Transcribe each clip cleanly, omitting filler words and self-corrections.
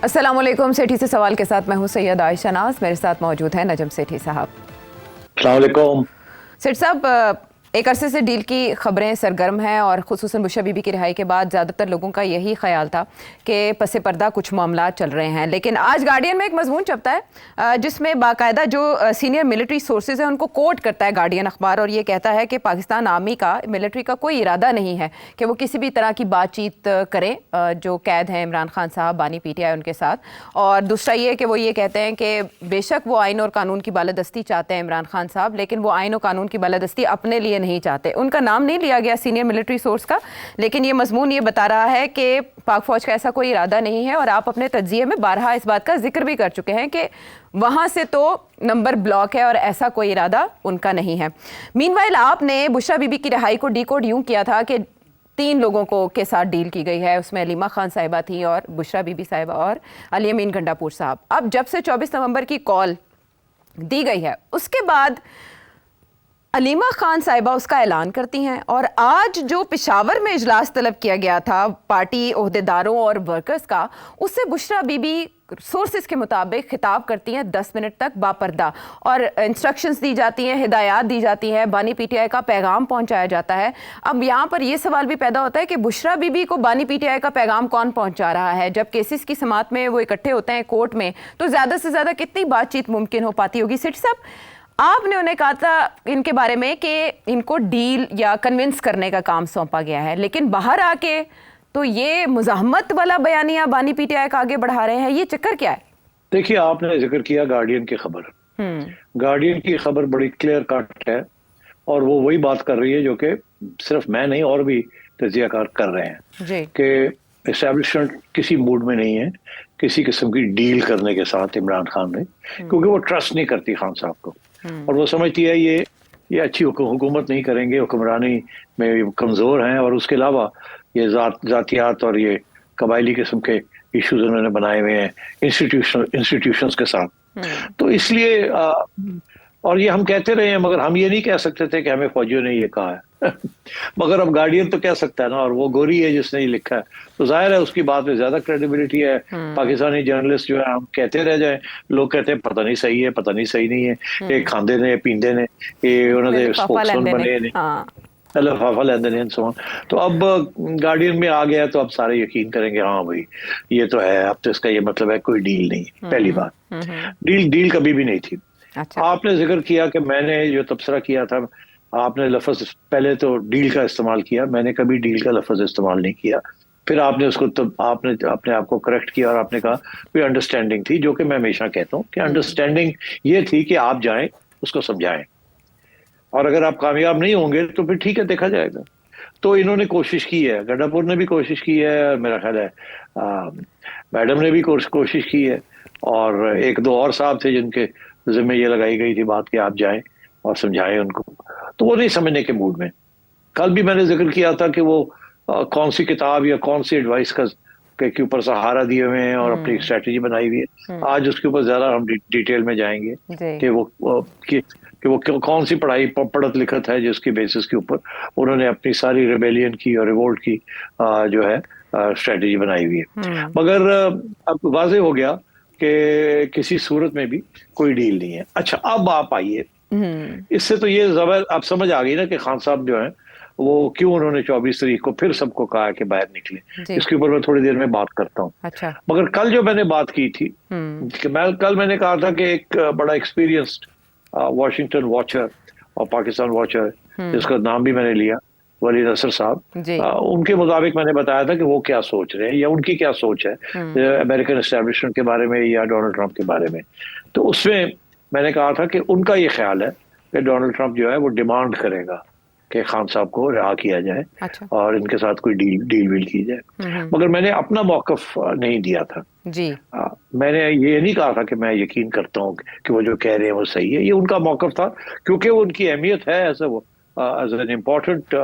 अस्सलाम वालेकुम। सेठी से सवाल के साथ मैं हूं सैयद आयशा नाज, मेरे साथ मौजूद हैं नजम सेठी साहब। अस्सलाम वालेकुम। सेठ साहब, एक अरसे से डील की खबरें सरगर्म हैं और ख़ुसूसन बुशरा बीबी की रिहाई के बाद ज़्यादातर लोगों का यही ख्याल था कि पसे पर्दा कुछ मामला चल रहे हैं। लेकिन आज गार्डियन में एक मजमून छपता है जिसमें बाकायदा जो सीनियर मिलिट्री सोर्सेज हैं उनको कोट करता है गार्डियन अखबार, और ये कहता है कि पाकिस्तान आर्मी का, मिलिट्री का कोई इरादा नहीं है कि वो किसी भी तरह की बातचीत करें जो कैद हैं इमरान खान साहब बानी PTI उनके साथ। और दूसरा ये कि वो ये कहते हैं कि बेशक वो आइन और कानून की बालादस्ती चाहते हैं इमरान खान साहब, लेकिन वो आइन और कानून की बालादस्ती अपने लिए नहीं चाहते। उनका नाम नहीं लिया गया सीनियर मिलिट्री सोर्स का, लेकिन ये मजमून ये बता रहा है कि पाक फौज का ऐसा कोई इरादा नहीं है। और आप अपने तज्जिए में बारहा इस बात का जिक्र भी कर चुके हैं कि वहां से तो नंबर ब्लॉक है और ऐसा कोई इरादा उनका नहीं है। मीनवाइल आपने बुशरा बीबी की रिहाई को डीकोड यूं किया था कि 3 लोगों को के साथ डील की गई है, उसमें अलीमा खान साहिबा थी और बुशरा बीबी साहिबा और अली अमीन गंडापुर साहब। अब जब से 24 नवंबर की कॉल दी गई है उसके बाद अलीमा खान साहिबा उसका ऐलान करती हैं, और आज जो पेशावर में इजलास तलब किया गया था पार्टी ओहदेदारों और वर्कर्स का, उससे बुशरा बीबी सोर्सेज के मुताबिक खिताब करती हैं 10 मिनट तक बापर्दा, और इंस्ट्रक्शंस दी जाती हैं, हिदायत दी जाती हैं, बानी PTI का पैगाम पहुंचाया जाता है। अब यहाँ पर यह सवाल भी पैदा होता है कि बुशरा बीबी को बानी PTI का पैगाम कौन पहुंचा रहा है? जब केसेस की समात में वो इकट्ठे होते हैं कोर्ट में, तो ज़्यादा से ज़्यादा कितनी बातचीत मुमकिन हो पाती होगी? सेठ साहब, आपने उन्हें कहा था इनके बारे में कि इनको डील या कन्विंस करने का काम सौंपा गया है, लेकिन बाहर आके तो ये मुज़ाहमत वाला बयानिया बानी PTI का आगे बढ़ा रहे हैं। ये चक्कर क्या है? देखिए, आपने जिक्र किया गार्डियन की खबर। गार्डियन की खबर बड़ी क्लियर कट है और वो वही बात कर रही है जो कि सिर्फ मैं नहीं और भी तजियाकार कर रहे हैं कि एस्टैब्लिशमेंट किसी मूड में नहीं है किसी किस्म की डील करने के साथ इमरान खान ने, क्योंकि वो ट्रस्ट नहीं करती खान साहब को और वो समझती है ये अच्छी हुकूमत नहीं करेंगे, हुक्मरानी में कमज़ोर हैं और उसके अलावा ये जातियात और ये कबायली किस्म के इश्यूज उन्होंने बनाए हुए हैं इंस्टीट्यूशंस के साथ। तो इसलिए और ये हम कहते रहे हैं, मगर हम ये नहीं कह सकते थे कि हमें फौजियों ने ये कहा है मगर अब गार्डियन तो कह सकता है ना, और वो गोरी है जिसने ये लिखा है, तो जाहिर है उसकी बात में ज्यादा क्रेडिबिलिटी है। पाकिस्तानी जर्नलिस्ट जो है हम कहते रह जाए, लोग कहते हैं पता नहीं सही है, पता नहीं सही नहीं है, ये खांदे ने पींदे ने, ये उन्होंने स्पोक्समैन बने ने, लफाफा लेंदे ने, तो अब गार्डियन में आ गया तो अब सारे यकीन करेंगे हाँ भाई ये तो है। अब तो इसका ये मतलब है कोई डील नहीं। पहली बात, डील कभी भी नहीं थी। अच्छा। आपने जिक्र किया कि मैंने जो तबसरा किया था, आपने लफ्ज पहले तो डील का इस्तेमाल किया, मैंने कभी डील का लफ्ज इस्तेमाल नहीं किया। फिर आपने उसको तो आपने अपने आप को करेक्ट किया और आपने कहा कोई अंडरस्टैंडिंग थी, जो कि मैं हमेशा कहता हूँ कि अंडरस्टैंडिंग ये थी कि आप जाएं उसको समझाएं और अगर आप कामयाब नहीं होंगे तो फिर ठीक है, देखा जाएगा। तो इन्होंने कोशिश की है, गंडापुर ने भी कोशिश की है और मेरा ख्याल है मैडम ने भी कोशिश की है और एक दो और साहब थे जिनके जिम्मे ये लगाई गई थी बात कि आप जाएं और समझाएं उनको, तो वो नहीं समझने के मूड में। कल भी मैंने जिक्र किया था कि वो कौन सी किताब या कौन सी एडवाइस के ऊपर सहारा दिए हुए हैं और अपनी स्ट्रेटजी बनाई हुई है। आज उसके ऊपर ज्यादा हम डिटेल में जाएंगे कि वो कौन सी पढ़त लिखत है जिसकी बेसिस के ऊपर उन्होंने अपनी सारी रिबेलियन की और रिवोल्ट की जो है स्ट्रेटजी बनाई हुई है। मगर अब वाजे हो गया कि किसी सूरत में भी कोई डील नहीं है। अच्छा, अब आप आइए, इससे तो ये अब समझ आ गई ना कि खान साहब जो है वो क्यों उन्होंने 24 तारीख को फिर सबको कहा कि बाहर निकले। इसके ऊपर मैं थोड़ी देर में बात करता हूँ। अच्छा। मगर कल जो मैंने बात की थी कि कल मैंने कहा था कि एक बड़ा एक्सपीरियंस्ड वॉशिंगटन वॉचर और पाकिस्तान वॉचर जिसका नाम भी मैंने लिया, वली नसर साहब, उनके मुताबिक मैंने बताया था कि वो क्या सोच रहे हैं या उनकी क्या सोच है अमेरिकन एस्टैब्लिशमेंट के बारे में या डोनाल्ड ट्रंप के बारे में। तो उसमें मैंने कहा था कि उनका ये ख्याल है कि डोनाल्ड ट्रंप जो है वो डिमांड करेगा कि खान साहब को रिहा किया जाए। अच्छा। और इनके साथ कोई डील की जाए। मगर मैंने अपना मौकफ नहीं दिया था जी। मैंने ये नहीं कहा था कि मैं यकीन करता हूँ कि वो जो कह रहे हैं वो सही है। ये उनका मौकफ था क्योंकि वो उनकी अहमियत है as an important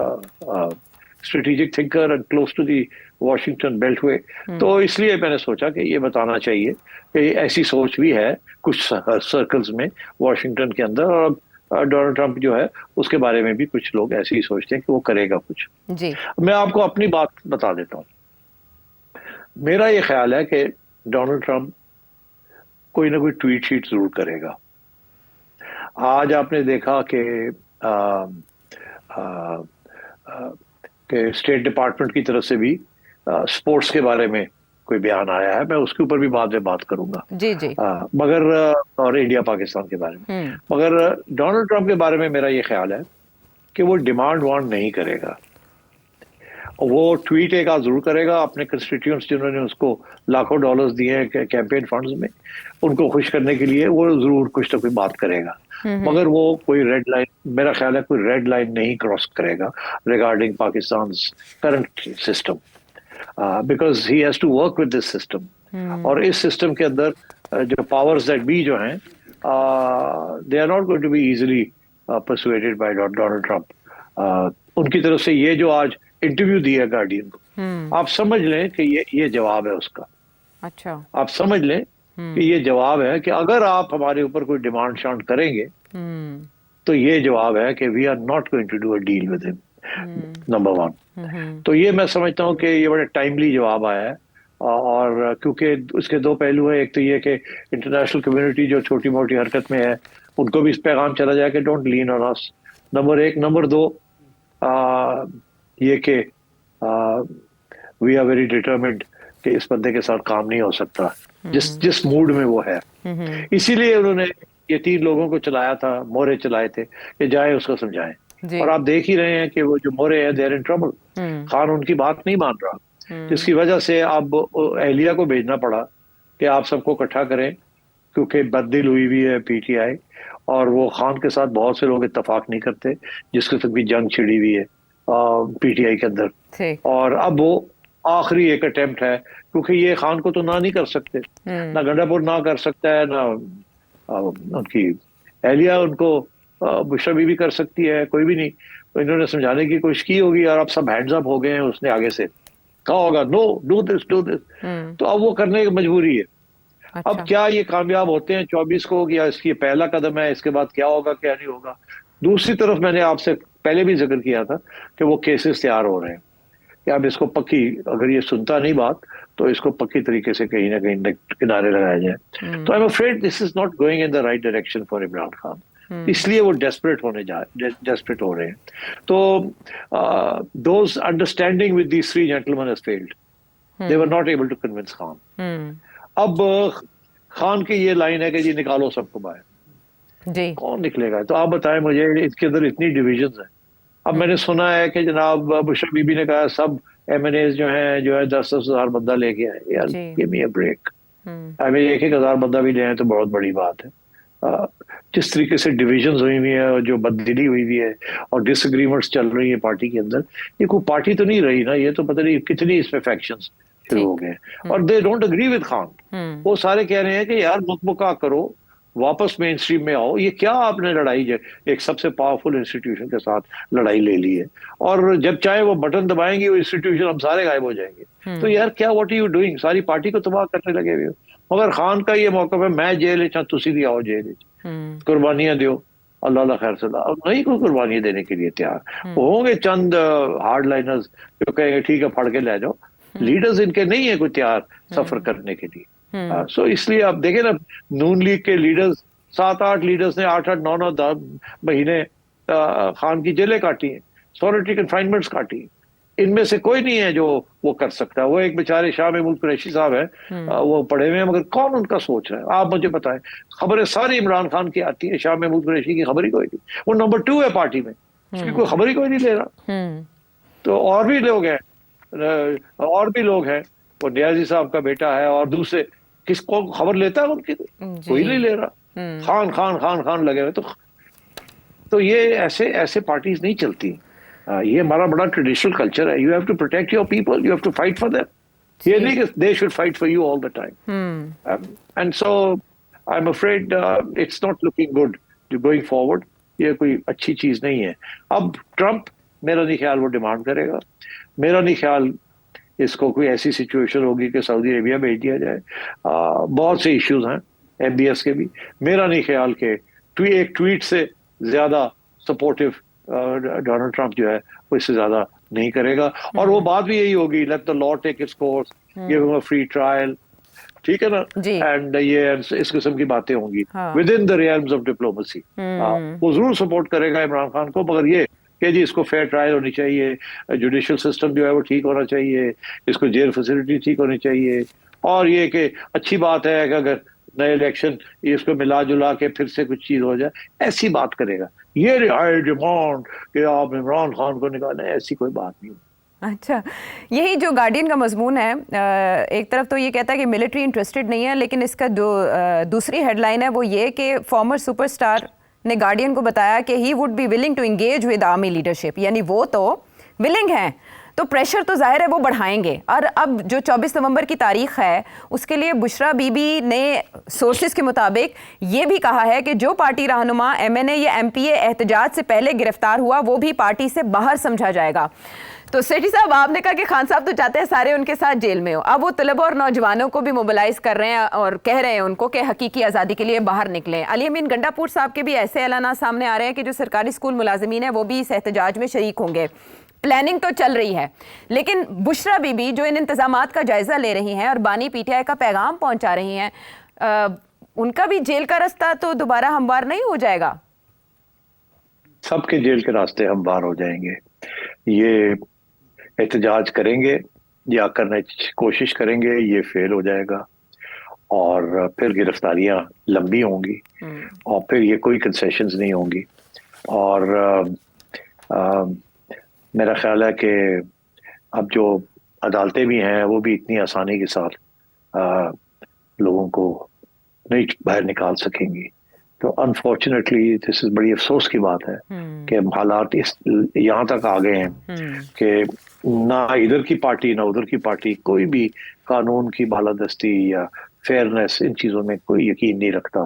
strategic thinker and close to the Washington Beltway. तो इसलिए मैंने सोचा कि ये बताना चाहिए कि ऐसी सोच भी है कुछ सर्कल्स में वॉशिंगटन के अंदर, और डोनाल्ड ट्रंप जो है उसके बारे में भी कुछ लोग ऐसे ही सोचते हैं कि वो करेगा कुछ जी। मैं आपको अपनी बात बता देता हूँ। मेरा ये ख्याल है कि डोनाल्ड ट्रंप कोई ना कोई ट्वीट शीट जरूर करेगा। आज आपने देखा कि स्टेट डिपार्टमेंट की तरफ से भी स्पोर्ट्स के बारे में कोई बयान आया है, मैं उसके ऊपर भी बाद में बात करूंगा। जी जी। मगर और इंडिया पाकिस्तान के बारे में, मगर डोनाल्ड ट्रंप के बारे में मेरा ये ख्याल है कि वो डिमांड वांट नहीं करेगा। वो ट्वीट एक जरूर करेगा अपने कंस्टिट्यूएंट्स जिन्होंने उसको लाखों डॉलर्स दिए हैं कैंपेन फंड्स में, उनको खुश करने के लिए वो जरूर कुछ ना कोई बात करेगा। मगर वो कोई रेड लाइन, मेरा ख्याल है कोई रेड लाइन नहीं क्रॉस करेगा regarding Pakistan current system, because he has to work with this system. और इस सिस्टम के अंदर जो पावर्स दैट बी जो हैं, they are not going to be easily persuaded by Donald Trump. उनकी तरफ से ये जो आज इंटरव्यू दिया गार्डियन को, आप समझ लें कि ये जवाब है उसका। अच्छा, आप समझ लें कि ये जवाब है कि अगर आप हमारे ऊपर कोई डिमांड शांड करेंगे तो ये जवाब है कि we are not going to do a deal with him, number one. तो ये मैं समझता हूँ कि ये बड़ा टाइमली जवाब आया है। और क्योंकि उसके दो पहलू हैं, एक तो ये कि इंटरनेशनल कम्युनिटी जो छोटी मोटी हरकत में है उनको भी इस पैगाम चला जाए कि don't lean on us, number एक। नंबर दो, ये कि वी आर वेरी डिटरमिन्ड कि इस बंदे के साथ काम नहीं हो सकता जिस मूड में वो है। इसीलिए उन्होंने ये 3 लोगों को चलाया था, मोहरे चलाए थे कि जाए उसको समझाएं। और आप देख ही रहे हैं कि वो जो मोहरे हैं, they are in trouble. Khan उनकी बात नहीं मान रहा, जिसकी वजह से अब एहलिया को भेजना पड़ा कि आप सबको इकट्ठा करें, क्योंकि बददिल हुई भी है पीटीआई, और वो खान के साथ बहुत से लोग इत्तेफाक नहीं करते, जिसके साथ भी जंग छिड़ी हुई है पीटीआई के अंदर। और अब वो आखिरी एक अटेम्प्ट है, क्योंकि ये खान को तो ना नहीं कर सकते, ना गंडापुर ना कर सकता है, ना उनकी एहलिया उनको बुशरा बीबी कर सकती है, कोई भी नहीं। तो इन्होंने समझाने की कोशिश की होगी और अब सब हैंड्स अप हो गए हैं। उसने आगे से कहा होगा no do this do this, तो अब वो करने की मजबूरी है। अच्छा। अब क्या ये कामयाब होते हैं 24 को, या इसकी पहला कदम है, इसके बाद क्या होगा क्या नहीं होगा। दूसरी तरफ मैंने आपसे पहले भी जिक्र किया था कि वो केसेस तैयार हो रहे हैं कि अब इसको पक्की, अगर ये सुनता नहीं बात तो इसको पक्की तरीके से कहीं ना कहीं किनारे लगाया जाए। तो I am afraid this is not going in the right direction for Imran Khan, इसलिए वो डेस्परेट हो रहे हैं। तो those understanding with these 3 gentleman has failed, they were not able to convince Khan. अब खान की ये लाइन है कि जी निकालो सबको बाहर। जी, कौन निकलेगा? तो आप बताएं मुझे, इसके अंदर इतनी डिविजन्स हैं। अब मैंने सुना है कि जनाब बुशरा बीबी ने कहा सब एमएनएस जो है 10-10 हजार बंदा लेके आए। यार गिव मी अ ब्रेक। अभी 1-1 हजार बंदा भी ले आए तो बहुत बड़ी बात है। जिस तरीके से डिविजन्स हुई हुई है, जो बददिली हुई हुई है और डिसएग्रीमेंट्स चल रही है पार्टी के अंदर, ये कोई पार्टी तो नहीं रही ना, ये तो पता नहीं कितनी इसमें फैक्शंस शुरू हो गए। और they don't agree with Khan. वो सारे कह रहे हैं कि यार मुकमुका करो, वापस मेन स्ट्रीम में आओ। ये क्या आपने लड़ाई एक सबसे पावरफुल इंस्टीट्यूशन के साथ लड़ाई ले ली है, और जब चाहे वो बटन दबाएंगे वो इंस्टीट्यूशन हम सारे गायब हो जाएंगे। तो यार क्या व्हाट आर यू डूइंग? सारी पार्टी को तबाह करने लगे हुए हो। मगर खान का ये मौका है, मैं जेल चाहे तुसी भी आओ जेल, कुर्बानियां दो, अल्लाह खैर सला। अब नहीं कोई कुर्बानियां देने के लिए तैयार होंगे चंद हार्ड लाइनर्स जो कहेंगे ठीक है फड़ के ले जाओ। लीडर्स इनके नहीं है कोई तैयार सफर करने के लिए। सो इसलिए आप देखें ना, नून लीग के लीडर्स 7-8 लीडर्स ने 8-8 9-9 महीने खान की जेलें काटी हैं, सॉलिटरी कन्फाइनमेंट्स काटी। इनमें से कोई नहीं है जो वो कर सकता है। वो एक बेचारे शाह महमूद कुरैशी साहब है, वो पढ़े हुए हैं, मगर कौन उनका सोच रहा है आप मुझे बताएं। खबरें सारी इमरान खान की आती है, शाह महमूद कुरैशी की खबर ही कोई नहीं। वो नंबर 2 है पार्टी में, उसकी कोई खबर ही कोई नहीं ले रहा। तो और भी लोग हैं, वो नियाजी साहब का बेटा है, और दूसरे किसको खबर लेता है उनकी? कोई नहीं ले रहा। खान खान खान खान लगे हुए। तो ये ऐसे पार्टीज नहीं चलती। ये हमारा बड़ा ट्रेडिशनल कल्चर है। You have to protect your people, you have to fight for them. ये नहीं कि they should fight for you all the time. And so I am afraid it's not looking good going forward. ये कोई अच्छी चीज नहीं है। अब ट्रंप, मेरा नहीं ख्याल वो डिमांड करेगा। मेरा नहीं ख्याल इसको कोई ऐसी सिचुएशन होगी कि सऊदी अरेबिया भेज दिया जाए। बहुत से इश्यूज हैं एमबीएस के भी। मेरा नहीं ख्याल कि एक ट्वीट से ज्यादा सपोर्टिव डोनाल्ड ट्रंप जो है वो इससे ज्यादा नहीं करेगा। और वो बात भी यही होगी, let the law take its course, give him a free trial, ठीक है ना, जी। एंड ये इस किस्म की बातें होंगी हाँ। Within the realms of diplomacy. वो जरूर सपोर्ट करेगा इमरान खान को, मगर ये कि जी इसको फेयर ट्रायल होनी चाहिए, जुडिशियल सिस्टम जो है वो ठीक होना चाहिए, इसको जेल फैसिलिटी ठीक होनी चाहिए, और ये कि अच्छी बात है कि अगर नए इलेक्शन इसको मिला जुला के फिर से कुछ चीज हो जाए, ऐसी बात करेगा। ये रिहाई डिमांड कि आप इमरान खान को निकालें, ऐसी कोई बात नहीं। अच्छा, यही जो गार्डियन का मजमून है, एक तरफ तो ये कहता है कि मिलिट्री इंटरेस्टेड नहीं है, लेकिन इसका जो दूसरी हेडलाइन है वो ये कि फॉर्मर सुपरस्टार ने गार्डियन को बताया कि he would be willing to engage with army leadership, यानी वो तो विलिंग हैं, तो प्रेशर तो जाहिर है वो बढ़ाएंगे। और अब जो 24 नवंबर की तारीख है उसके लिए बुशरा बीबी ने सोर्सेज के मुताबिक ये भी कहा है कि जो पार्टी रहनुमा MNA या MPA एहतजाज से पहले गिरफ्तार हुआ वो भी पार्टी से बाहर समझा जाएगा। तो सेठी साहब, आपने कहा कि खान साहब तो चाहते हैं सारे उनके साथ जेल में हो, अब वो तलबा और नौजवानों को भी मोबिलाइज कर रहे हैं और कह रहे हैं उनको कि हकीकी आज़ादी के लिए बाहर निकलें। अली अमीन गंडापुर साहब के भी ऐसे ऐलान सामने आ रहे हैं कि जो सरकारी स्कूल मुलाजमीन है वो भी इस एहतजाज में शरीक होंगे। प्लानिंग तो चल रही है, लेकिन बुशरा बीबी जो इन इंतजामात का जायजा ले रही हैं और बानी PTI का पैगाम पहुंचा रही हैं, उनका भी जेल का रास्ता तो दोबारा हमवार नहीं हो जाएगा? सबके जेल के रास्ते हमवार हो जाएंगे। ये एहतजाज करेंगे या करने की कोशिश करेंगे, ये फेल हो जाएगा और फिर गिरफ्तारियां लंबी होंगी और फिर ये कोई कंसेशंस नहीं होंगी। और मेरा ख्याल है कि अब जो अदालतें भी हैं वो भी इतनी आसानी के साथ लोगों को नहीं बाहर निकाल सकेंगी। तो अनफॉर्चुनेटली दिस इज बड़ी अफसोस की बात है कि हालात इस यहाँ तक आ गए हैं कि ना इधर की पार्टी ना उधर की पार्टी कोई भी कानून की बालादस्ती या फेयरनेस इन चीज़ों में कोई यकीन नहीं रखता।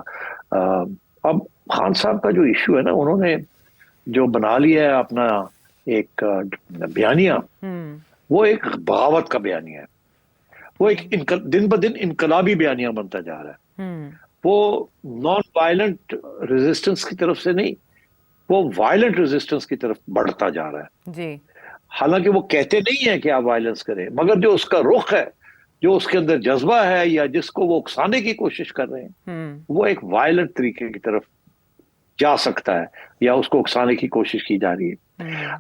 अब खान साहब का जो इशू है ना, उन्होंने जो बना लिया है अपना एक बयानिया, वो एक बगावत का बयानिया है, वो एक दिन ब दिन इनकलाबी बयानिया बनता जा रहा है। वो नॉन वायलेंट रेजिस्टेंस की तरफ से नहीं, वो वायलेंट रेजिस्टेंस की तरफ बढ़ता जा रहा है जी। हालांकि वो कहते नहीं है कि आप वायलेंस करें, मगर जो उसका रुख है, जो उसके अंदर जज्बा है या जिसको वो उकसाने की कोशिश कर रहे हैं, वो एक वायलेंट तरीके की तरफ जा सकता है या उसको उकसाने की कोशिश की जा रही है।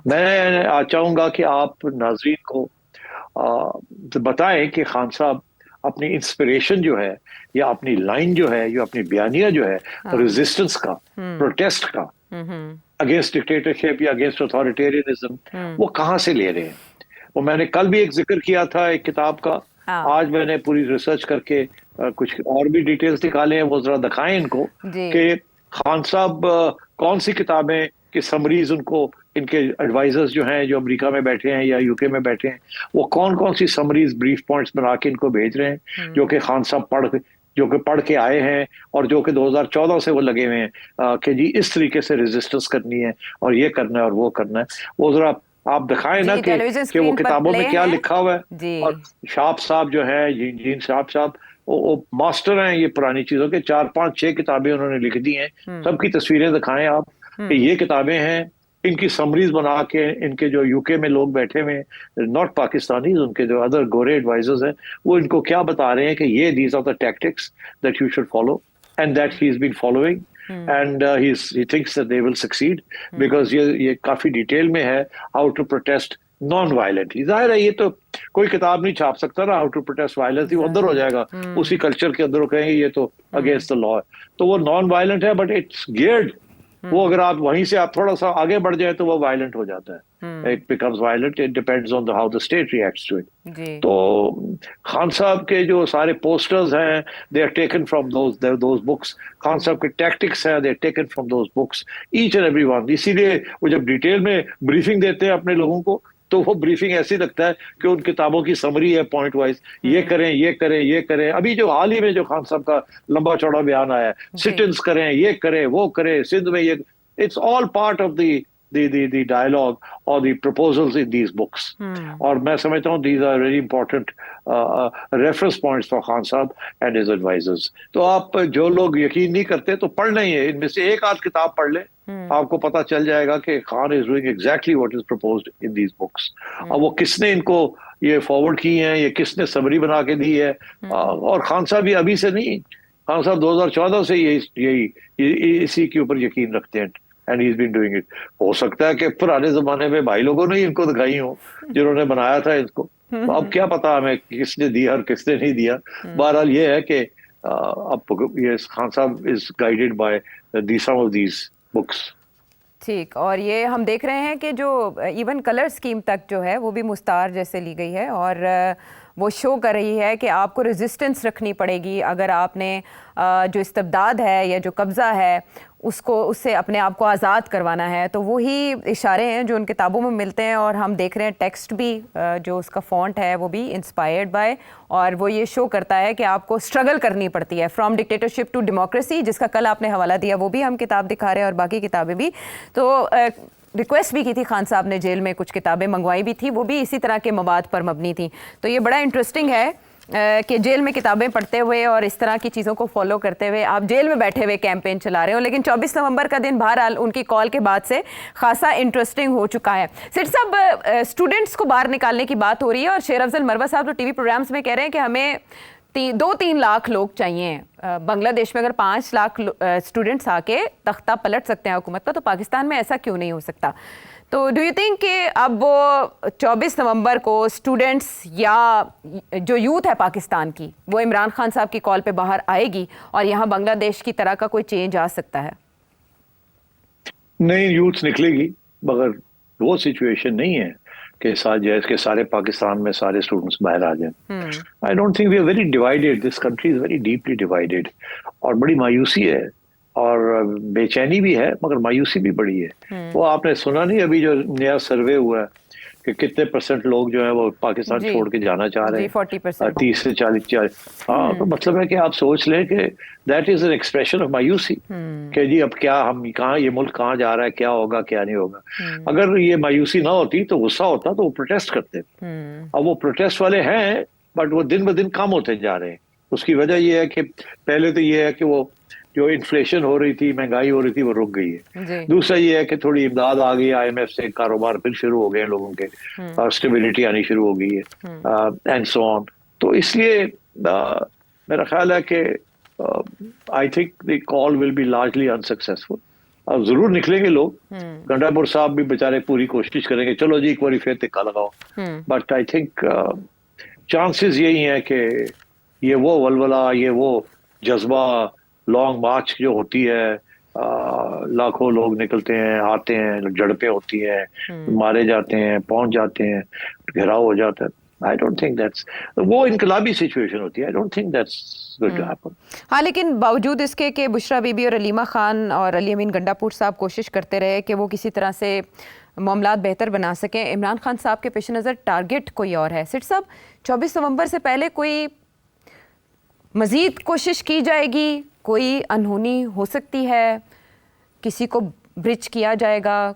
मैं चाहूंगा कि आप नाज़रीन को बताएं कि खान साहब अपनी इंस्पिरेशन जो है या अपनी लाइन जो है, जो अपनी बयानिया जो है रेजिस्टेंस का, प्रोटेस्ट का अगेंस्ट डिक्टेटरशिप या अगेंस्ट अथॉरिटेरियनिज्म, वो कहाँ से ले रहे हैं। वो मैंने कल भी एक जिक्र किया था एक किताब का, आज मैंने पूरी रिसर्च करके कुछ और भी डिटेल्स निकाले हैं, वो जरा दिखाएं इनको कि खान साहब कौन सी किताबें की समरीज उनको, इनके एडवाइजर्स जो हैं जो अमेरिका में बैठे हैं या यूके में बैठे हैं, वो कौन कौन सी समरीज ब्रीफ पॉइंट्स बना के इनको भेज रहे हैं, जो कि खान साहब जो कि पढ़ के आए हैं और जो कि 2014 से वो लगे हुए हैं कि जी इस तरीके से रेजिस्टेंस करनी है और ये करना है और वो करना है। वो जरा आप दिखाएं ना कि वो किताबों में क्या लिखा हुआ है। और शाप साहब जो है, जीन शाप साहब, वो मास्टर हैं ये पुरानी चीजों के, 4 5 6 किताबें उन्होंने लिख दी हैं। सबकी तस्वीरें दिखाएं आप कि ये किताबें हैं, इनकी समरीज बना के इनके जो यूके में लोग बैठे हुए, नॉट पाकिस्तानी, उनके जो अदर गोरे एडवाइजर्स हैं, वो इनको क्या बता रहे हैं कि ये these are the tactics that you should follow and that he is been following and he thinks that they will succeed, because ये काफी डिटेल में है how to protest non violently. जाहिर है ये तो कोई किताब नहीं छाप सकता ना हाउ टू प्रोटेस्ट वायलेंस, वो अंदर हो जाएगा उसी कल्चर के अंदर, वो कहेंगे ये तो अगेंस्ट द लॉ है। तो वो नॉन वायलेंट है बट इट्स गियर्ड, वो अगर आप वहीं से आप थोड़ा सा आगे बढ़ जाए तो वो वायलेंट हो जाता है। It becomes violent, it depends on how the state reacts to it. तो खान साहब के जो सारे पोस्टर्स हैं they are taken from those books, Khan साहब के टैक्टिक्स हैं they are taken from those books, each and every one. इसीलिए वो जब डिटेल में ब्रीफिंग देते हैं अपने लोगों को, तो वो ब्रीफिंग ऐसी लगता है कि उन किताबों की समरी है पॉइंट वाइज, ये करें ये करें ये करें। अभी जो हाल ही में जो खान साहब का लंबा चौड़ा बयान आया, सिट-इन्स करें, ये करें वो करें, सिंध में ये, it's all part of the dialogue or the proposals in these books. और मैं समझता हूँ these are very important reference points for Khan साहब and his advisors. तो आप जो लोग यकीन नहीं करते तो पढ़ नहीं है, इनमें से एक आध किताब पढ़ ले, आपको पता चल जाएगा कि Khan is doing exactly what is proposed in these books. और वो किसने इनको ये फॉरवर्ड की हैं, ये किसने समरी बना के दी है। और खान साहब भी अभी से नहीं, खान साहब 2014 से यही इसी के ऊपर यकीन रखते हैं, and he is been doing it. हो सकता है कि पुराने जमाने में भाई लोगों ने ही इनको दिखाई हो, जिन्होंने बनाया था इसको। तो अब क्या पता हमें किसने दिया और किसने नहीं दिया। बहरहाल ये है कि अब ये खान साहब is guided by some of these books. ठीक, और ये हम देख रहे हैं कि जो इवन कलर स्कीम तक जो है वो भी मुस्तार जैसे ली गई है, और वो शो कर रही है कि आपको रेजिस्टेंस रखनी पड़ेगी अगर आपने जो इस्तबदाद है या जो कब्ज़ा है उससे अपने आप को आज़ाद करवाना है। तो वही इशारे हैं जो उन किताबों में मिलते हैं, और हम देख रहे हैं टेक्स्ट भी जो उसका फॉन्ट है वो भी इंस्पायर्ड बाय, और वो ये शो करता है कि आपको स्ट्रगल करनी पड़ती है फ्रॉम डिक्टेटरशिप टू डेमोक्रेसी, जिसका कल आपने हवाला दिया, वो भी हम किताब दिखा रहे हैं और बाकी किताबें भी। तो रिक्वेस्ट भी की थी खान साहब ने, जेल में कुछ किताबें मंगवाई भी थी, वो भी इसी तरह के मवाद पर मबनी थी। तो ये बड़ा इंटरेस्टिंग है कि जेल में किताबें पढ़ते हुए और इस तरह की चीज़ों को फॉलो करते हुए आप जेल में बैठे हुए कैंपेन चला रहे हो। लेकिन 24 नवंबर का दिन बहरहाल उनकी कॉल के बाद से खासा इंटरेस्टिंग हो चुका है। सेठ साहब, स्टूडेंट्स को बाहर निकालने की बात हो रही है, और शेर अफजल मरवा साहब तो टीवी प्रोग्राम्स में कह रहे हैं कि हमें 2-3 लाख लोग चाहिए। बांग्लादेश में अगर 5 लाख स्टूडेंट्स आके तख्ता पलट सकते हैं हुकूमत का, तो पाकिस्तान में ऐसा क्यों नहीं हो सकता? तो डू यू थिंक कि अब वो 24 नवंबर को स्टूडेंट्स या जो यूथ है पाकिस्तान की, वो इमरान खान साहब की कॉल पे बाहर आएगी और यहाँ बांग्लादेश की तरह का कोई चेंज आ सकता है? नहीं, यूथ निकलेगी, मगर वो सिचुएशन नहीं है कि जैसे के सारे पाकिस्तान में सारे स्टूडेंट्स बाहर आ जाएं। I don't think we are very divided, this country is very deeply divided, और बड़ी मायूसी है और बेचैनी भी है, मगर मायूसी भी बड़ी है। वो आपने सुना नहीं अभी जो नया सर्वे हुआ है कि कितने % लोग जो है वो पाकिस्तान छोड़ के जाना चाह रहे हैं? 40%। 30 से 40। हाँ, तो मतलब है कि आप सोच लें कि that is an expression of मायूसी कि जी अब क्या, हम कहाँ, ये मुल्क कहाँ जा रहा है, क्या होगा क्या नहीं होगा। अगर ये मायूसी ना होती तो गुस्सा होता तो वो प्रोटेस्ट करते। अब वो प्रोटेस्ट वाले हैं, बट वो दिन ब दिन कम होते जा रहे हैं। उसकी वजह ये है कि पहले तो ये है कि वो जो इन्फ्लेशन हो रही थी, महंगाई हो रही थी, वो रुक गई है। दूसरा ये है कि थोड़ी इमदाद आ गई, IMF से कारोबार फिर शुरू हो गए हैं लोगों के, और स्टेबिलिटी आनी शुरू हो गई है, एंड सो ऑन। तो इसलिए मेरा ख्याल है कि I think the call will be largely unsuccessful. अब जरूर निकलेंगे लोग, गंडापुर साहब भी बेचारे पूरी कोशिश करेंगे, चलो जी एक बार फिर टिक्का लगाओ, बट आई थिंक चांसेस यही हैं कि ये वो वलवला, ये वो जज्बा, लॉन्ग मार्च जो होती है, लाखों लोग निकलते हैं, आते हैं, झड़पें होती हैं, मारे जाते हैं, पहुंच जाते हैं, घेराव हो जाता है। आई डोंट थिंक दैट्स, वो इनकलाबी सिचुएशन होती है। I don't think that's going to happen. हाँ, लेकिन बावजूद इसके कि बुशरा बीबी और अलीमा खान और अली अमीन गंडापुर साहब कोशिश करते रहे कि वो किसी तरह से मामलात बेहतर बना सकें, इमरान खान साहब के पेश नज़र टारगेट कोई और है। सेठ साहब, 24 नवंबर से पहले कोई मज़ीद कोशिश की जाएगी, कोई अनहोनी हो सकती है, किसी को ब्रिज किया जाएगा?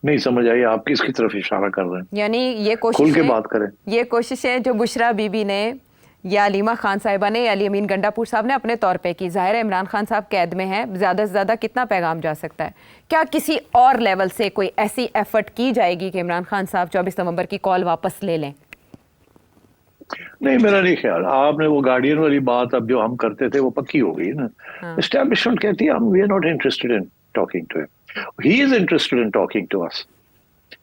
नहीं समझ आई आप किसकी तरफ इशारा कर रहे हैं? यानी ये कोशिश, खुल के बात करें। ये कोशिशें जो बुशरा बीबी ने या अलीमा खान साहिबा ने या अली अमीन गंडापुर साहब ने अपने तौर पे की, जाहिर है इमरान खान साहब कैद में हैं, ज़्यादा से ज़्यादा कितना पैगाम जा सकता है? क्या किसी और लेवल से कोई ऐसी एफर्ट की जाएगी कि इमरान खान साहब 24 नवंबर की कॉल वापस ले लें? नहीं, मेरा नहीं ख्याल। आपने वो गार्डियन वाली बात अब जो हम करते थे वो पक्की हो गई ना। एस्टैब्लिशमेंट कहती है हम we are not interested in talking to him, he is interested in talking to us.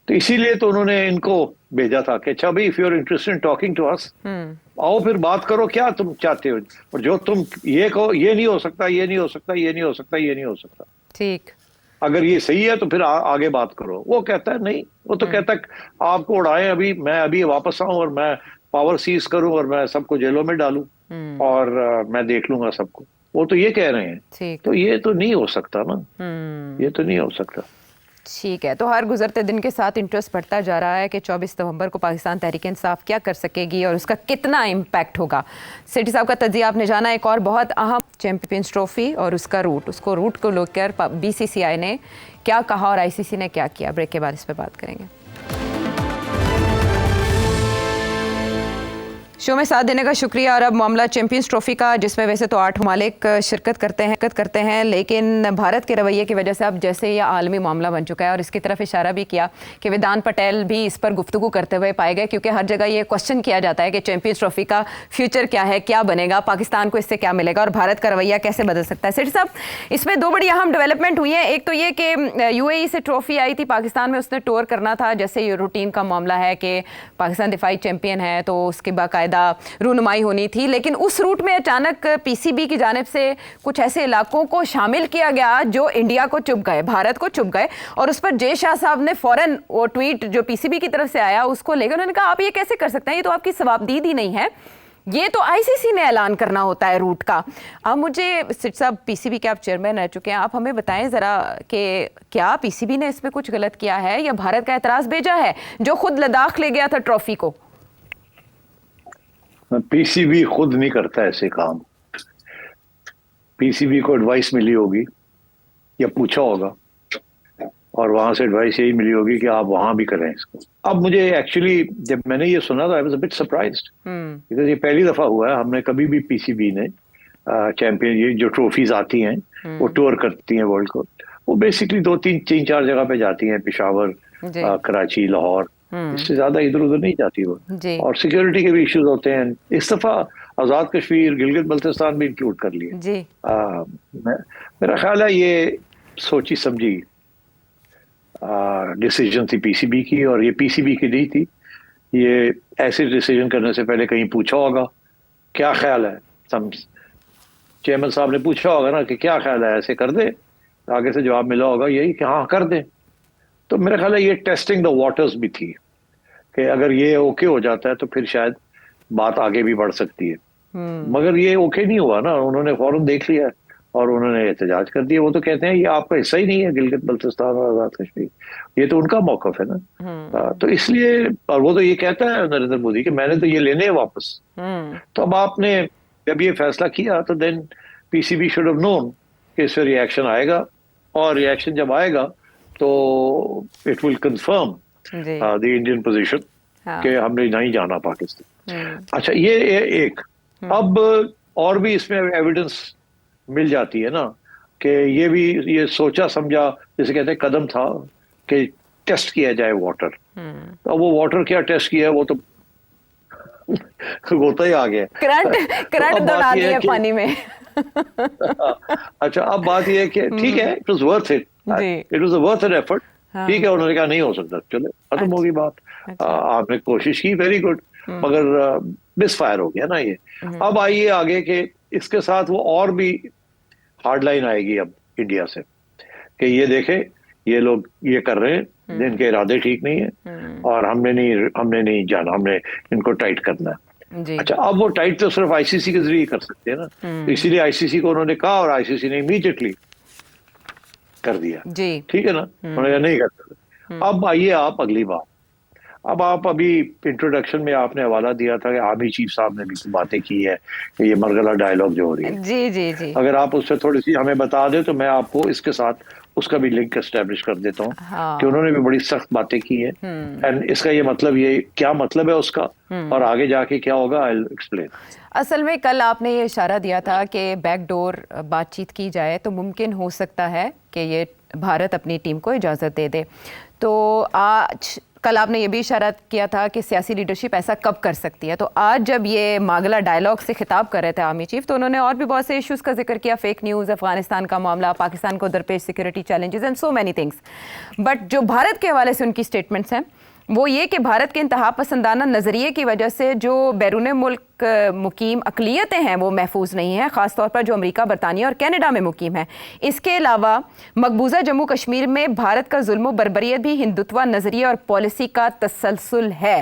तो इसीलिए तो उन्होंने इनको भेजा था कि अच्छा भाई, if you are interested in talking to us, आओ फिर बात करो, क्या तुम चाहते हो, और जो तुम ये कहो ये नहीं हो सकता, ये नहीं हो सकता, ये नहीं हो सकता, ये नहीं हो सकता, ठीक, अगर ये सही है तो फिर आगे बात करो। वो कहता है नहीं, वो तो कहता है आपको उड़ाएं, अभी मैं अभी वापस आऊं और मैं पावर सीज करूं और मैं सबको जेलों में डालूं और मैं देख लूंगा सबको। वो तो ये कह रहे हैं, तो ये तो नहीं हो सकता ना, ये तो नहीं हो सकता। ठीक है, तो हर गुजरते दिन के साथ इंटरेस्ट बढ़ता जा रहा है कि 24 नवंबर को पाकिस्तान तहरीक इंसाफ क्या कर सकेगी और उसका कितना इम्पैक्ट होगा। सेठी साहब का तजिया आपने जाना। एक और बहुत अहम चैंपियंस ट्रॉफी और उसका रूट को लेकर BCCI ने क्या कहा और ICC ने क्या किया, ब्रेक के बाद इस पर बात करेंगे। शो में साथ देने का शुक्रिया। और अब मामला चैंपियंस ट्रॉफी का, जिसमें वैसे तो 8 ममालिक शिरकत करते हैं, लेकिन भारत के रवैये की वजह से अब जैसे ये आलमी मामला बन चुका है, और इसकी तरफ इशारा भी किया कि वेदांत पटेल भी इस पर गुफ्तगू करते हुए पाए गए, क्योंकि हर जगह ये क्वेश्चन किया जाता है कि चैंपियंस ट्रॉफी का फ्यूचर क्या है, क्या बनेगा, पाकिस्तान को इससे क्या मिलेगा और भारत का रवैया कैसे बदल सकता है। सेठ साहब, इसमें 2 बड़ी अहम डेवलपमेंट हुई है। एक तो ये कि यूएई से ट्रॉफी आई थी पाकिस्तान में, उसने टूर करना था, जैसे ये रूटीन का मामला है कि पाकिस्तान दिफाई चैंपियन है तो उसकी बाकायदा रूनुमाई होनी थी, लेकिन उस रूट में अचानक पीसीबी की जानिब से कुछ ऐसे इलाकों को शामिल किया गया जो इंडिया को चुभ गए, भारत को चुभ गए, और उस पर जय शाह साहब ने फौरन वो ट्वीट जो पीसीबी की तरफ से आया उसको लेकर उन्होंने कहा आप ये कैसे कर सकते हैं, ये तो आपकी सवाबदीदी नहीं है, ये तो आईसीसी ने ऐलान करना होता है रूट का। अब मुझे सिट साहब, पीसीबी के आप चेयरमैन रह चुके हैं, आप हमें बताएं जरा कि क्या पीसीबी ने इसमें कुछ गलत किया है या भारत का एतराज भेजा है जो खुद लद्दाख ले गया था ट्रॉफी को? पीसीबी खुद नहीं करता ऐसे काम। पीसीबी को एडवाइस मिली होगी या पूछा होगा और वहां से एडवाइस यही मिली होगी कि आप वहां भी करें इसको। अब मुझे एक्चुअली जब मैंने ये सुना था I was a bit surprised, because ये पहली दफा हुआ है। हमने कभी भी पीसीबी ने चैंपियन, ये जो ट्रॉफीज आती हैं वो टूर करती हैं वर्ल्ड को, वो बेसिकली 2-3-4 जगह पे जाती हैं, पेशावर, कराची, लाहौर, इससे ज्यादा इधर उधर नहीं जाती वो, और सिक्योरिटी के भी इश्यूज होते हैं। इस दफा आजाद कश्मीर, गिलगित बल्तिस्तान भी इंक्लूड कर लिए। मेरा ख्याल है ये सोची समझी डिसीजन थी पीसीबी की, और ये पीसीबी की नहीं थी। ये ऐसे डिसीजन करने से पहले कहीं पूछा होगा क्या ख्याल है, चेयरमैन साहब ने पूछा होगा ना कि क्या ख्याल है, ऐसे कर दे, आगे से जवाब मिला होगा यही कि हाँ कर दे। तो मेरा ख्याल है ये टेस्टिंग द वाटर्स भी थी कि अगर ये ओके हो जाता है तो फिर शायद बात आगे भी बढ़ सकती है। मगर ये ओके नहीं हुआ ना, उन्होंने फौरन देख लिया और उन्होंने एहतजाज कर दिया। वो तो कहते हैं ये आपका हिस्सा ही नहीं है, गिलगित बल्तिस्तान और आजाद कश्मीर, ये तो उनका मौकफ है ना। तो इसलिए, और वो तो ये कहता है नरेंद्र मोदी कि मैंने तो ये लेने हैं वापस। तो अब आपने जब ये फैसला किया तो then PCB should have known कि इस पर रिएक्शन आएगा, और रिएक्शन जब आएगा तो it will confirm the Indian position कि हमने नहीं जाना पाकिस्तान। अच्छा, ये एक अब और भी इसमें एविडेंस मिल जाती है ना कि ये भी ये सोचा समझा, जैसे कहते हैं कदम था कि टेस्ट किया जाए वाटर। तो वो वाटर क्या टेस्ट किया है, वो तो गोता ही आ गया, करंट दौड़ा दिया पानी में। अच्छा, अब बात ये है कि ठीक है, it was worth it, it was worth an effort. ठीक है, उन्होंने कहा नहीं हो सकता, चलो खत्म होगी बात। आपने कोशिश की, वेरी गुड, मगर मिस फायर हो गया ना ये। अब आइए आगे के इसके साथ वो और भी हार्ड लाइन आएगी अब इंडिया से कि ये देखे ये लोग ये कर रहे हैं, इनके इरादे ठीक नहीं है और हमने नहीं जाना, हमने इनको टाइट करना है। अच्छा, अब वो टाइट तो सिर्फ आईसीसी के जरिए कर सकते हैं ना, तो इसीलिए आईसीसी को उन्होंने कहा और आईसीसी ने इमीडिएटली कर दिया। ठीक है ना, उन्होंने नहीं कर सकते। अब आइए आप अगली बात। अब आप अभी इंट्रोडक्शन में आपने हवाला दिया था कि आर्मी चीफ साहब ने भी बातें की है कि ये मरगला डायलॉग जो हो रही है। जी। अगर आप उससे थोड़ी सी हमें बता दें तो मैं आपको इसके साथ उसका भी लिंक एस्टेब्लिश कर देता हूँ कि उन्होंने भी बड़ी सख्त बातें की है। एंड इसका ये मतलब, ये क्या मतलब है उसका और आगे जाके क्या होगा, आई विल एक्सप्लेन। असल में कल आपने ये इशारा दिया था कि बैकडोर बातचीत की जाए तो मुमकिन हो सकता है कि ये भारत अपनी टीम को इजाज़त दे दे। तो आज कल आपने ये भी इशारा किया था कि सियासी लीडरशिप ऐसा कब कर सकती है। तो आज जब ये मागला डायलॉग से खिताब कर रहे थे आर्मी चीफ, तो उन्होंने और भी बहुत से इश्यूज़ का जिक्र किया, फेक न्यूज़, अफगानिस्तान का मामला, पाकिस्तान को दरपेश security challenges and so many things. But जो भारत के हवाले से उनकी स्टेटमेंट्स हैं वो ये कि भारत के इंतहा पसंदाना नज़रिए की वजह से जो बैरून मुल्क मुकीम अक़लियतें हैं वो महफूज नहीं हैं, ख़ासतौर पर जो अमेरिका, बरतानिया और कनाडा में मुकीम है। इसके अलावा मकबूजा जम्मू कश्मीर में भारत का जुल्म व बर्बरियत भी हिंदुत्व नज़रिए और पॉलिसी का तसलसल है।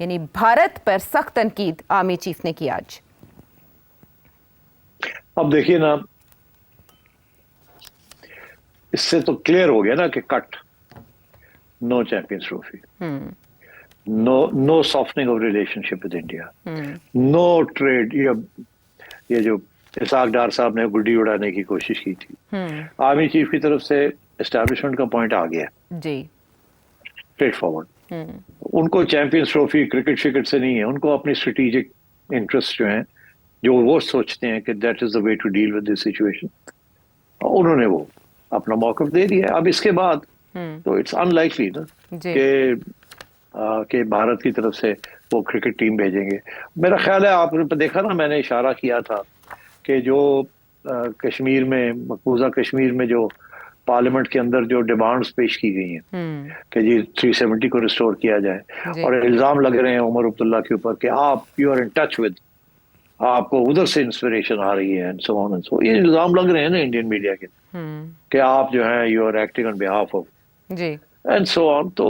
यानी भारत पर सख्त तनकीद आर्मी चीफ ने की आज। अब देखिए ना, इससे तो क्लियर हो गया ना कि cut, no Champions Trophy, no softening of relationship with India, no trade. ये जो इसाक डार साहब ने गुड्डी उड़ाने की कोशिश की थी, आर्मी चीफ की तरफ से एस्टैब्लिशमेंट का पॉइंट आ गया जी, स्ट्रेट फॉरवर्ड। उनको चैंपियंस ट्रॉफी क्रिकेट शिकेट से नहीं है, उनको अपनी स्ट्रेटेजिक इंटरेस्ट जो हैं, जो वो सोचते हैं कि that is the way to deal with this situation, उन्होंने वो अपना मौक़िफ़ दे दिया है। अब इसके बाद तो इट्स अनलाइकली ना कि भारत की तरफ से वो क्रिकेट टीम भेजेंगे। मेरा ख्याल है आपने देखा ना, मैंने इशारा किया था कि जो कश्मीर में, मकबूजा कश्मीर में जो पार्लियामेंट के अंदर जो डिमांड्स पेश की गई हैं कि जी 370 को रिस्टोर किया जाए, और इल्ज़ाम लग रहे हैं उमर अब्दुल्ला के ऊपर कि आप you are in touch with, आपको उधर से इंस्पिरेशन आ रही है and so on and so, ये इल्ज़ाम लग रहे हैं ना इंडियन मीडिया के कि आप जो है you are acting on behalf of and so on. तो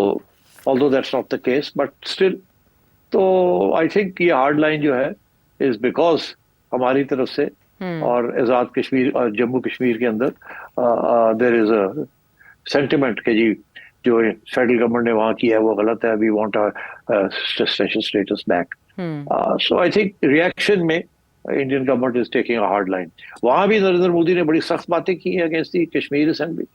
although that's not the case, but still तो आई थिंक ये हार्ड लाइन जो है इज बिकॉज हमारी तरफ से और आज़ाद कश्मीर और जम्मू कश्मीर के अंदर देयर इज अ सेंटिमेंट कि जी जो फेडरल गवर्नमेंट ने वहाँ किया है वो गलत है, we want special status back. So I think reaction में Indian government is taking a hard line. वहाँ भी नरेंद्र मोदी ने बड़ी सख्त बातें की हैं अगेंस्ट दी कश्मीर असेंबली,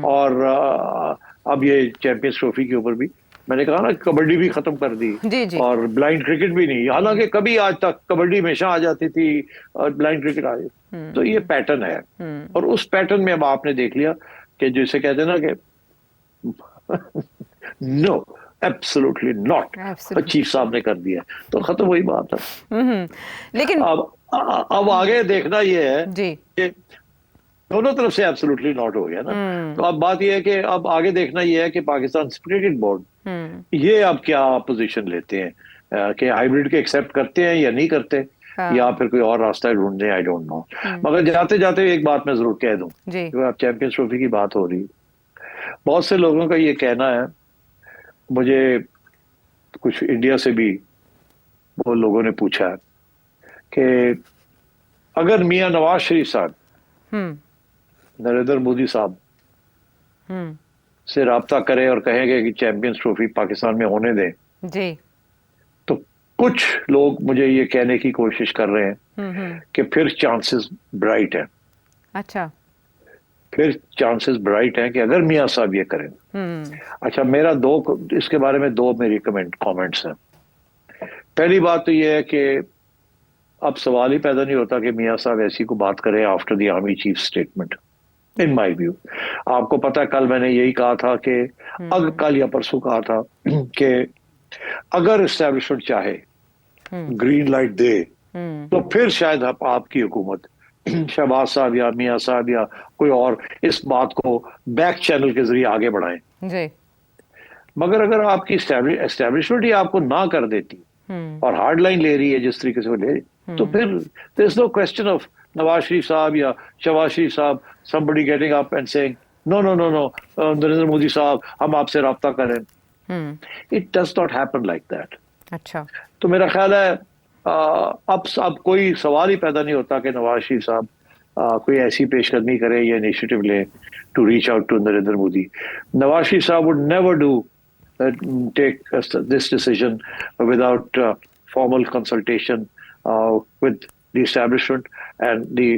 और अब ये चैंपियंस ट्रॉफी के ऊपर भी मैंने कहा ना, कबड्डी भी खत्म कर दी और ब्लाइंड क्रिकेट भी नहीं, हालांकि कभी आज तक कबड्डी हमेशा आ जाती थी और ब्लाइंड क्रिकेट आ जाती। तो ये पैटर्न है, और उस पैटर्न में अब आपने देख लिया कि जैसे कहते हैं ना कि नो एब्सोल्युटली नॉट, चीफ साहब ने कर दिया, तो खत्म वही बात है। लेकिन अब आगे देखना ये है कि दोनों तरफ से एब्सोल्युटली नॉट हो गया ना, तो अब बात यह है कि अब आगे देखना यह है कि पाकिस्तान क्रिकेट बोर्ड ये अब क्या पोजीशन लेते हैं, कि हाइब्रिड के एक्सेप्ट करते हैं या नहीं करते, या फिर कोई और रास्ता ढूंढते हैं, आई डोंट नो। मगर जाते जाते एक बात मैं जरूर कह दूं, अब चैंपियंस ट्रॉफी की बात हो रही, बहुत से लोगों का ये कहना है, मुझे कुछ इंडिया से भी वो लोगों ने पूछा है कि अगर मियां नवाज शरीफ साहब नरेंद्र मोदी साहब से राब्ता करें और कहेंगे कि चैंपियंस ट्रॉफी पाकिस्तान में होने दें, तो कुछ लोग मुझे ये कहने की कोशिश कर रहे हैं कि फिर चांसेस ब्राइट हैं। अच्छा, फिर चांसेस ब्राइट हैं कि अगर मियां साहब ये करें। अच्छा, मेरा इसके बारे में दो मेरी कमेंट्स हैं। पहली बात तो ये है कि अब सवाल ही पैदा नहीं होता कि मियां साहब ऐसी को बात करें after the army chief statement, in my view. आपको पता है कल मैंने यही कहा था कि कल या परसों कहा था कि अगर एस्टेब्लिशमेंट चाहे ग्रीन लाइट दे तो फिर शायद आपकी हुकूमत, शहबाज साहब या मियां साहब या कोई और, इस बात को बैक चैनल के जरिए आगे बढ़ाएं। मगर अगर आपकी एस्टेब्लिशमेंट ही आपको ना कर देती और हार्ड लाइन ले रही है जिस तरीके से वो ले, तो फिर there is no question of Nawaz Sharif sahab या शहबाज शरीफ साहब somebody getting up and saying no Narendra Modi साहब हम आपसे राब्ता करें। It does not happen like that। अच्छा, तो मेरा ख्याल है अब कोई सवाल ही पैदा नहीं होता कि नवाज शरीफ साहब कोई ऐसी पेशकदमी करें या इनिशिएटिव ले to reach out to Narendra Modi. Nawaz Sharif sahab would never take this decision without formal consultation with the establishment and the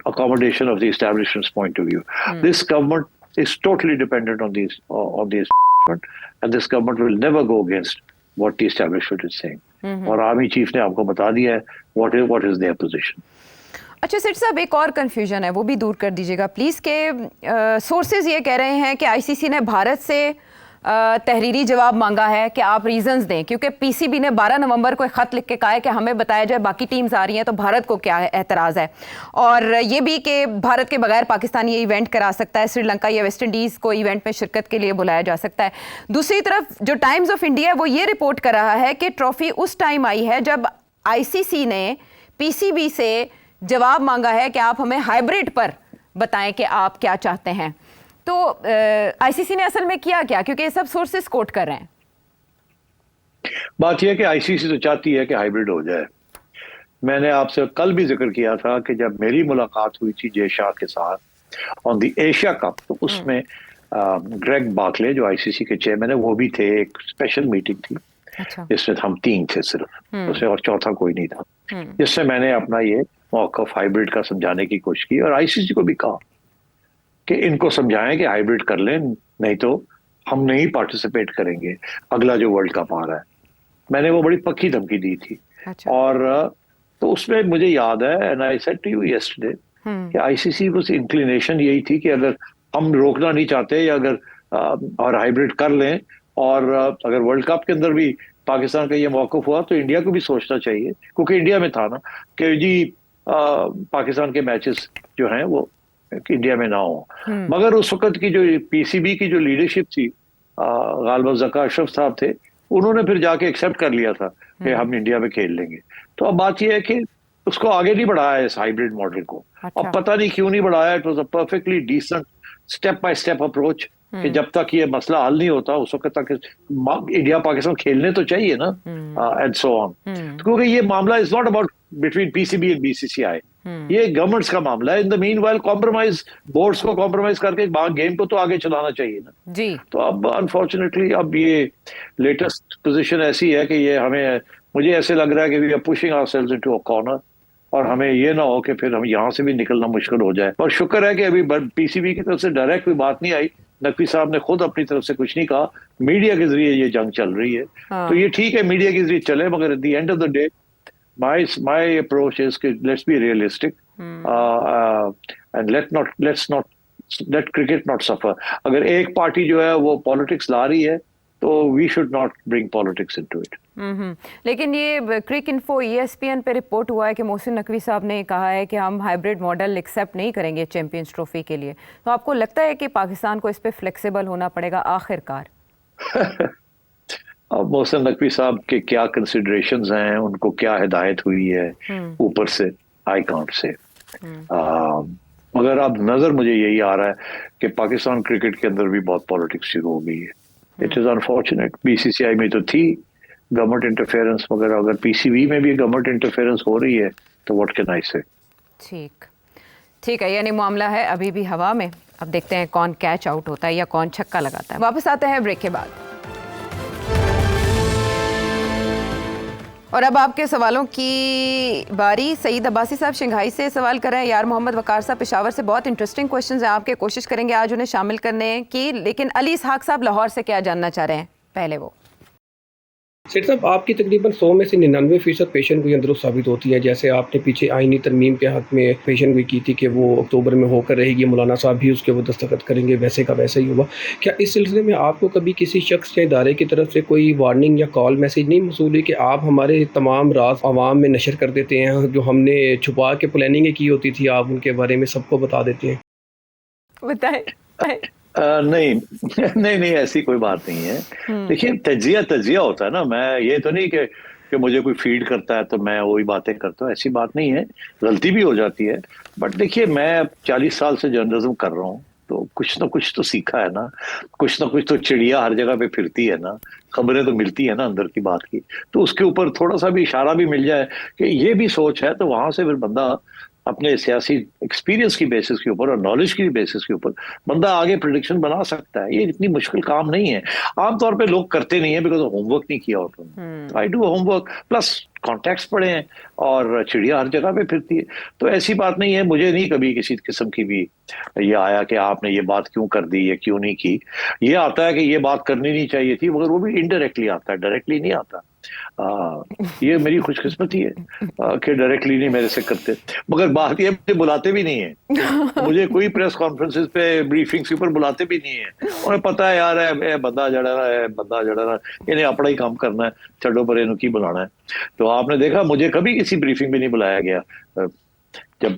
accommodation of the establishment's point of view। This government is totally dependent on the establishment, and this government will never go against what the establishment is saying। और army chief ने आपको बता दिया है what is their position। अच्छा सेठ साहब, एक और कंफ्यूजन है, वो भी दूर कर दीजिएगा प्लीज़, के सोर्सेज ये कह रहे हैं कि आईसीसी ने भारत से तहरीरी जवाब मांगा है कि आप रीजंस दें, क्योंकि पीसीबी ने 12 नवंबर को एक ख़त लिख के कहा है कि हमें बताया जाए बाकी टीम्स आ रही हैं तो भारत को क्या एतराज़ है, और ये भी कि भारत के बगैर पाकिस्तान ये इवेंट करा सकता है, श्रीलंका या वेस्ट इंडीज़ को इवेंट में शिरकत के लिए बुलाया जा सकता है। दूसरी तरफ जो टाइम्स ऑफ इंडिया वो ये रिपोर्ट कर रहा है कि ट्रॉफी उस टाइम आई है जब आईसीसी ने पीसीबी से जवाब मांगा है कि आप हमें हाइब्रिड पर बताएं कि आप क्या चाहते हैं। तो आईसीसी ने असल में किया क्या, क्योंकि ये सब सोर्सेस कोट कर रहे हैं। बात यह है कि आईसीसी तो चाहती है कि हाइब्रिड हो जाए। मैंने आपसे कल भी जिक्र किया था कि जब मेरी मुलाकात हुई थी जय शाह के साथ ऑन द एशिया कप, तो उसमें ग्रेग बार्कले जो आईसीसी के चेयरमैन है वो भी थे, एक स्पेशल मीटिंग थी। अच्छा। जिसमें हम 3 थे सिर्फ, उसमें और चौथा कोई नहीं था, जिससे मैंने अपना ये मौक़िफ़ हाइब्रिड का समझाने की कोशिश की और आईसीसी को भी कहा कि इनको समझाएं कि हाइब्रिड कर लें, नहीं तो हम नहीं पार्टिसिपेट करेंगे अगला जो वर्ल्ड कप आ रहा है। मैंने वो बड़ी पक्की धमकी दी थी। अच्छा। और तो उसमें मुझे याद है, and I said to you yesterday, कि आईसीसी की इंक्लिनेशन यही थी कि अगर हम रोकना नहीं चाहते, या अगर और हाइब्रिड कर लें, और अगर वर्ल्ड कप के अंदर भी पाकिस्तान का ये मौकूफ हुआ, तो इंडिया को भी सोचना चाहिए, क्योंकि इंडिया में था ना कि जी पाकिस्तान के मैचेस जो हैं वो इंडिया में ना हो। मगर उस वक्त की जो पीसीबी की जो लीडरशिप थी, गालिबा ज़का अशरफ साहब थे, उन्होंने फिर जाके एक्सेप्ट कर लिया था कि हम इंडिया में खेल लेंगे। तो अब बात यह है कि उसको आगे नहीं बढ़ाया इस हाइब्रिड मॉडल को। अच्छा। अब पता नहीं क्यों नहीं बढ़ाया। It was a perfectly decent step by step approach, कि जब तक ये मसला हल नहीं होता उस वक्त तक इंडिया पाकिस्तान खेलने तो चाहिए ना, एंड सो ऑन। क्योंकि ये मामला is not about between PCB and BCCI, ये गवर्नमेंट्स का मामला है। In the meanwhile compromise, boards को कॉम्प्रोमाइज करके गेम को तो आगे चलाना चाहिए ना जी। तो अब अनफॉर्चुनेटली अब ये लेटेस्ट पोजीशन ऐसी है कि ये हमें, मुझे ऐसे लग रहा है कि we are pushing ourselves into a corner, और हमें ये ना हो कि फिर हम यहाँ से भी निकलना मुश्किल हो जाए। और शुक्र है कि अभी पीसीबी की तरफ से डायरेक्ट कोई बात नहीं आई, नकवी साहब ने खुद अपनी तरफ से कुछ नहीं कहा, मीडिया के जरिए ये जंग चल रही है। तो ये ठीक है, मीडिया के जरिए चले, मगर at the end of the day my approach is कि let's be realistic, and let cricket not suffer. अगर एक पार्टी जो है वो पॉलिटिक्स ला रही है, तो we should not bring politics into it. लेकिन ये क्रिक इन्फो ESPN पे रिपोर्ट हुआ है कि मोहसिन नकवी साहब ने कहा है कि हम हाइब्रिड मॉडल एक्सेप्ट नहीं करेंगे चैंपियंस ट्रॉफी के लिए। तो आपको लगता है कि पाकिस्तान को इस पे फ्लेक्सिबल होना पड़ेगा आखिरकार? अब मोहसिन नकवी साहब के क्या कंसिडरेशंस हैं, उनको क्या हिदायत हुई है ऊपर से, आई कांट से। मगर अब नजर मुझे यही आ रहा है कि पाकिस्तान क्रिकेट के अंदर भी बहुत पॉलिटिक्स शुरू हो गई है। It is unfortunate. बीसीसीआई में तो थी गवर्नमेंट इंटरफेरेंस, मगर अगर पीसीबी में भी गवर्नमेंट इंटरफेरेंस हो रही है तो व्हाट कैन आई से। ठीक है, यानी मामला है अभी भी हवा में। अब देखते हैं कौन कैच आउट होता है या कौन छक्का लगाता है। वापस आते हैं ब्रेक के बाद, और अब आपके सवालों की बारी। सईद अब्बासी साहब शंघाई से सवाल कर रहे हैं, यार मोहम्मद वकार साहब पेशावर से, बहुत इंटरेस्टिंग क्वेश्चंस हैं आपके, कोशिश करेंगे आज उन्हें शामिल करने की। लेकिन अली इसहाक साहब लाहौर से क्या जानना चाह रहे हैं पहले वो? सेठ साहब, आपकी तकरीबन 100 में से 99% पेशन गोई दुरुस्त साबित होती है। जैसे आपने पीछे आईनी तरमीम के हक में पेशन गोई की थी कि वो अक्टूबर में होकर रहेगी, मौलाना साहब भी उसके वो दस्तखत करेंगे, वैसे का वैसा ही हुआ। क्या इस सिलसिले में आपको कभी किसी शख्स या इदारे की तरफ से कोई वार्निंग या कॉल मैसेज नहीं मसूल है कि आप हमारे तमाम राज आवाम में नशर कर देते हैं, जो हमने छुपा के प्लानिंग की होती थी आप उनके बारे में सबको बता देते हैं? बताएं। नहीं, ऐसी कोई बात नहीं है। देखिए, तजिया होता है ना। मैं ये तो नहीं कि मुझे कोई फीड करता है तो मैं वही बातें करता हूँ, ऐसी बात नहीं है। गलती भी हो जाती है। बट देखिए, मैं 40 साल से जर्नलिज्म कर रहा हूँ, तो कुछ ना कुछ तो सीखा है ना। कुछ ना कुछ तो चिड़िया हर जगह पे फिरती है ना, खबरें तो मिलती है ना अंदर की बात की। तो उसके ऊपर थोड़ा सा भी इशारा भी मिल जाए कि ये भी सोच है, तो वहां से फिर बंदा अपने सियासी एक्सपीरियंस की बेसिस के ऊपर और नॉलेज की बेसिस के ऊपर बंदा आगे प्रेडिक्शन बना सकता है। ये इतनी मुश्किल काम नहीं है। आमतौर पे लोग करते नहीं है बिकॉज होमवर्क नहीं किया होता। I do homework, plus contacts पढ़े हैं, और चिड़िया हर जगह पे फिरती है। तो ऐसी बात नहीं है। मुझे नहीं कभी किसी किस्म की भी ये आया कि आपने ये बात क्यों कर दी या क्यों नहीं की। ये आता है कि ये बात करनी नहीं चाहिए थी, मगर वो भी इनडायरेक्टली आता है, डायरेक्टली नहीं आता। ये मेरी खुशकिस्मती है कि डायरेक्टली नहीं मेरे से करते। मगर बात ये, मुझे बुलाते भी नहीं है। मुझे कोई प्रेस कॉन्फ्रेंसेस पे, ब्रीफिंग्स के ऊपर बुलाते भी नहीं है। उन्हें पता है यार है बंदा जड़ा इन्हें अपना ही काम करना है, छड़ो पर इन्हों की बुलाना है। तो आपने देखा मुझे कभी किसी ब्रीफिंग में नहीं बुलाया गया। जब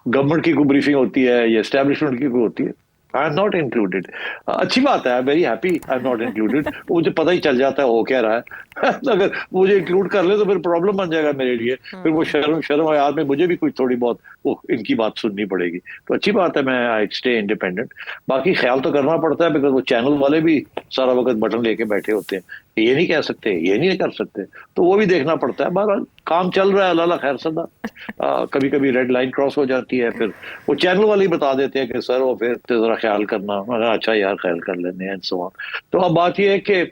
गवर्नमेंट की कोई ब्रीफिंग होती है या एस्टेब्लिशमेंट की कोई होती है, आई एम नॉट इंक्लूडेड। अच्छी बात है, I am very happy I am not included. मुझे पता ही चल जाता है हो क्या रहा है। अगर मुझे इंक्लूड कर ले तो फिर प्रॉब्लम बन जाएगा मेरे लिए। फिर वो शर्म याद में मुझे भी कुछ थोड़ी बहुत इनकी बात सुननी पड़ेगी। तो अच्छी बात है, मैं आई स्टे इंडिपेंडेंट। बाकी ख्याल तो करना पड़ता है बिकॉज वो चैनल वाले भी सारा वक्त बटन लेके बैठे होते हैं, ये नहीं कह सकते, ये नहीं कर सकते, तो वो भी देखना पड़ता है। बहरहाल काम चल रहा है, अल्लाह खैर सदा। कभी कभी रेड लाइन क्रॉस हो जाती है, फिर वो चैनल वाले ही बता देते हैं कि सर वो फिर जरा ख्याल करना। मगर अच्छा यार, ख्याल कर लेने एंड सो ऑन। तो अब बात ये है कि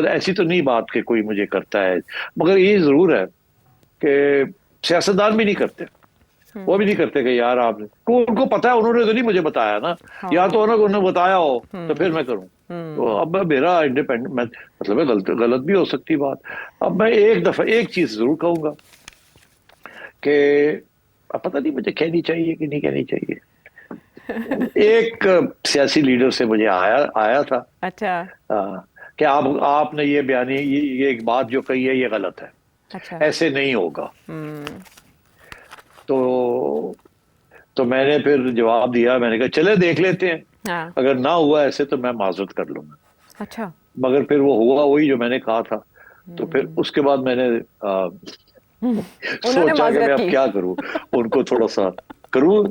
ऐसी तो नहीं बात कि कोई मुझे करता है, मगर ये जरूर है कि सियासतदान भी नहीं करते। वो भी नहीं करते कि यार आपने, उनको पता है, उन्होंने तो नहीं मुझे बताया ना। या तो उन्होंने बताया हो तो फिर मैं करूं। तो अब मेरा इंडिपेंडेंट, मतलब है गलत भी हो सकती बात। अब मैं एक दफा एक चीज जरूर कहूंगा कि अब पता नहीं मुझे कहनी चाहिए कि नहीं कहनी चाहिए। एक सियासी लीडर से मुझे आया था, अच्छा, कि आपने ये बयानी, ये एक बात जो कही है ये गलत है, अच्छा, ऐसे नहीं होगा। तो मैंने फिर जवाब दिया, मैंने कहा चले देख लेते हैं, हाँ, अगर ना हुआ ऐसे तो मैं माजरत कर लूंगा। अच्छा, मगर फिर वो हुआ वही जो मैंने कहा था। तो फिर उसके बाद मैंने उन्होंने सोचा कि मैं माजरत अब की। क्या करूं, उनको थोड़ा सा करूं।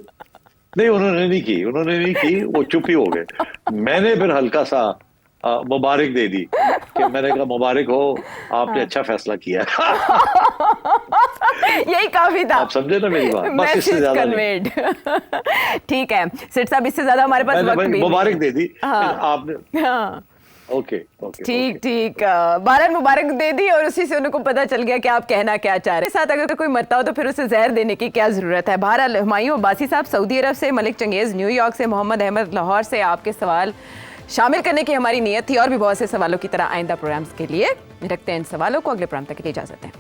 नहीं, उन्होंने नहीं की, वो चुप ही हो गए। मैंने फिर हल्का सा मुबारक दे दी, कि मैंने कहा मुबारक हो, आपने अच्छा फैसला किया। यही काफी था। आप समझे ना मेरी बात, बस इससे मैसेज ज्यादा नहीं। कन्वेड। ठीक है सेठ साहब, इससे ज्यादा हमारे पास मैंने वक्त भाई भी मुबारक नहीं दे दी है। हाँ, आपने। हाँ, ओके ओके ठीक ठीक, भारत मुबारक दे दी और उसी से उनको पता चल गया कि आप कहना क्या चाह रहे हैं। साथ अगर कोई मरता हो तो फिर उसे जहर देने की क्या जरूरत है। बहरहाल हुमायूं अब्बासी साहब सऊदी अरब से, मलिक चंगेज न्यूयॉर्क से, मोहम्मद अहमद लाहौर से आपके सवाल शामिल करने की हमारी नीयत थी, और भी बहुत से सवालों की तरह आइंदा प्रोग्राम्स के लिए रखते हैं इन सवालों को। अगले प्रोग्राम तक के लिए इजाजत है।